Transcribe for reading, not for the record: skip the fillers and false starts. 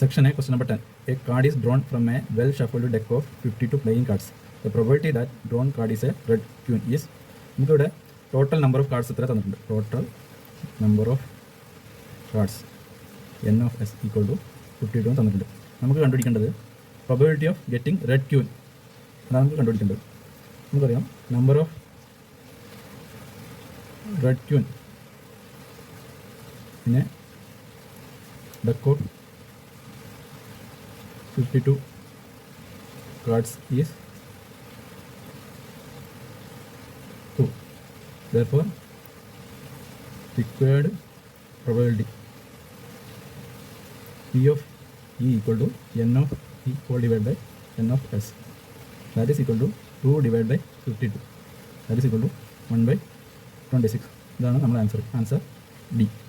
Section A, question number 10. A card is drawn from a well-shuffled deck of 52 playing cards. The probability that drawn card is a red queen is, നമുക്കിവിടെ total number of cards എത്ര തന്നിട്ടുണ്ട്. Total number of cards N of S equal to 52 തന്നിട്ടുണ്ട്. നമുക്ക് കണ്ടുപിടിക്കേണ്ടത് probability of getting red queen, അതാണ് നമുക്ക് കണ്ടുപിടിക്കേണ്ടത്. നമുക്കറിയാം നമ്പർ ഓഫ് റെഡ് ക്യൂൻ പിന്നെ deck of 52 cards is 2. Therefore, required probability P of E equal to N of E whole divided by N of S. That is equal to 2 divided by 52. That is equal to 1 by 26. ഇതാണ് നമ്മുടെ answer. Answer D.